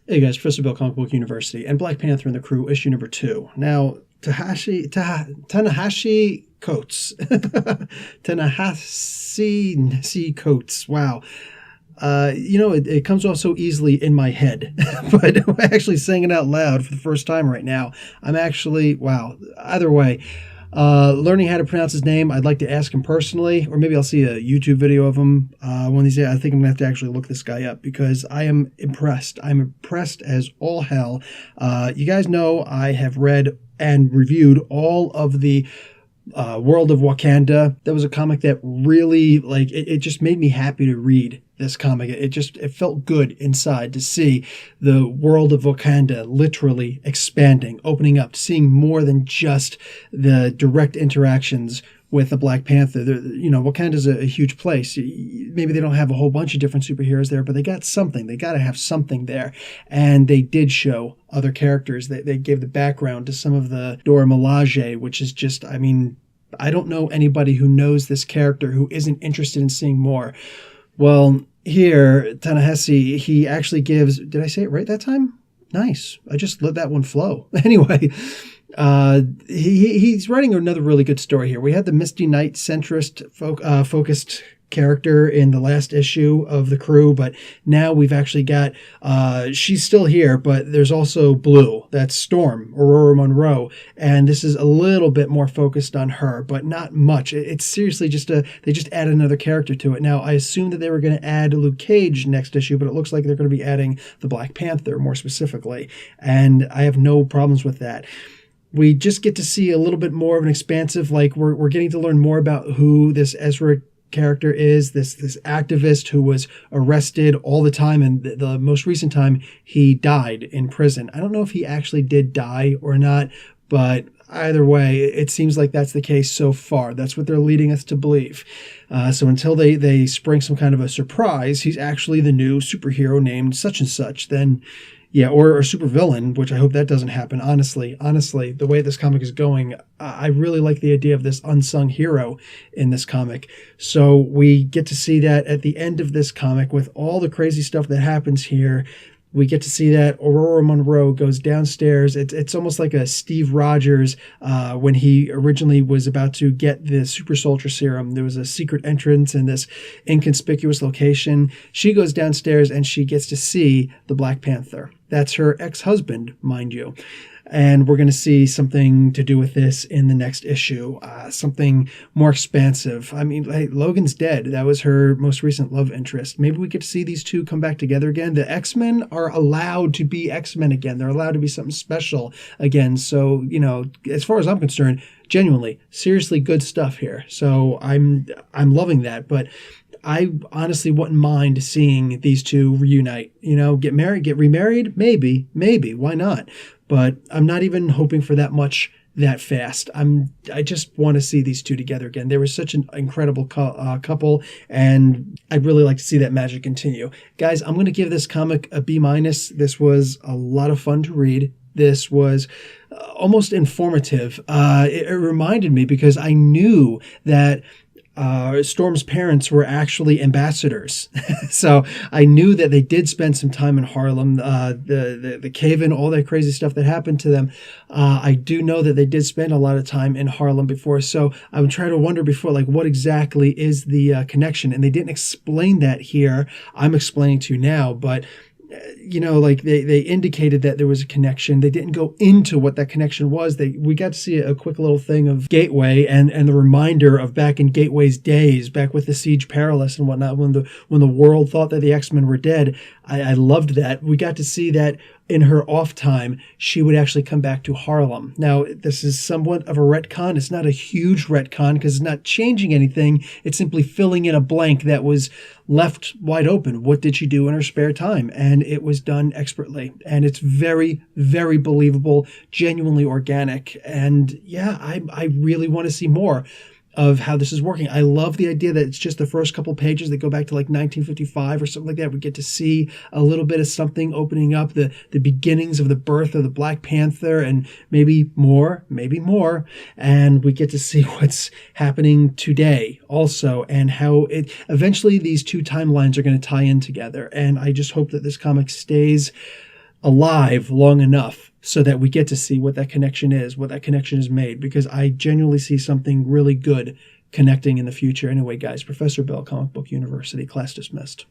Hey guys, Professor Bill, Comic Book University, and Black Panther and the Crew, issue number 2. Now, ta-nehasi Coates. ta-nehasi Coates. Wow. It comes off so easily in my head, but actually saying it out loud for the first time right now, I'm actually, wow. Either way, learning how to pronounce his name, I'd like to ask him personally, or maybe I'll see a YouTube video of him one of these days. I think I'm going to have to actually look this guy up because I am impressed. I'm impressed as all hell. You guys know I have read and reviewed all of the World of Wakanda. That was a comic that really, it just made me happy to read this comic. It felt good inside to see the world of Wakanda literally expanding, opening up, seeing more than just the direct interactions with the Black Panther. Wakanda's a huge place. Maybe they don't have a whole bunch of different superheroes there, but they got something. They got to have something there. And they did show other characters. They gave the background to some of the Dora Milaje, which is just, I don't know anybody who knows this character who isn't interested in seeing more. Well, here, ta-nehasi, he actually gives, did I say it right that time? Nice. I just let that one flow. Anyway, he's writing another really good story here. We had the Misty Knight centrist focused character in the last issue of The Crew, but now we've actually got, she's still here, but there's also Blue, that's Storm, Ororo Monroe, and this is a little bit more focused on her, but not much. It's seriously they just added another character to it. Now, I assumed that they were going to add Luke Cage next issue, but it looks like they're going to be adding the Black Panther more specifically, and I have no problems with that. We just get to see a little bit more of an expansive, we're getting to learn more about who this Ezra character is, this activist who was arrested all the time, and the most recent time he died in prison. I don't know if he actually did die or not, but either way, it seems like that's the case so far. That's what they're leading us to believe. So until they spring some kind of a surprise, he's actually the new superhero named such and such, then yeah, or supervillain, which I hope that doesn't happen. Honestly, the way this comic is going, I really like the idea of this unsung hero in this comic. So we get to see that at the end of this comic with all the crazy stuff that happens here. We get to see that Ororo Monroe goes downstairs. It's almost like a Steve Rogers when he originally was about to get the super soldier serum. There was a secret entrance in this inconspicuous location. She goes downstairs and she gets to see the Black Panther. That's her ex-husband, mind you. And we're going to see something to do with this in the next issue, something more expansive. Hey, Logan's dead. That was her most recent love interest. Maybe we get to see these two come back together again. The X-Men are allowed to be X-Men again. They're allowed to be something special again. So, as far as I'm concerned, genuinely, seriously good stuff here. So I'm loving that. But I honestly wouldn't mind seeing these two reunite, get married, get remarried. Maybe, why not? But I'm not even hoping for that much that fast. I just want to see these two together again. They were such an incredible couple, and I'd really like to see that magic continue. Guys, I'm going to give this comic a B-. This was a lot of fun to read. This was almost informative. It reminded me because I knew that Storm's parents were actually ambassadors. So I knew that they did spend some time in Harlem, the cave-in, all that crazy stuff that happened to them. I do know that they did spend a lot of time in Harlem before. So I would try to wonder before, what exactly is the connection? And they didn't explain that here. I'm explaining to you now, but they indicated that there was a connection. They didn't go into what that connection was. We got to see a quick little thing of Gateway and the reminder of back in Gateway's days, back with the Siege Perilous and whatnot, when the world thought that the X-Men were dead. I loved that. We got to see that in her off time, she would actually come back to Harlem. Now, this is somewhat of a retcon. It's not a huge retcon because it's not changing anything. It's simply filling in a blank that was left wide open. What did she do in her spare time? And it was done expertly. And it's very, very believable, genuinely organic. And yeah, I really want to see more of how this is working. I love the idea that it's just the first couple pages that go back to 1955 or something like that. We get to see a little bit of something opening up, the beginnings of the birth of the Black Panther, and maybe more. And we get to see what's happening today also, and how eventually these two timelines are going to tie in together. And I just hope that this comic stays alive long enough so that we get to see what that connection is made, because I genuinely see something really good connecting in the future. Anyway, guys, Professor Bell, Comic Book University, class dismissed.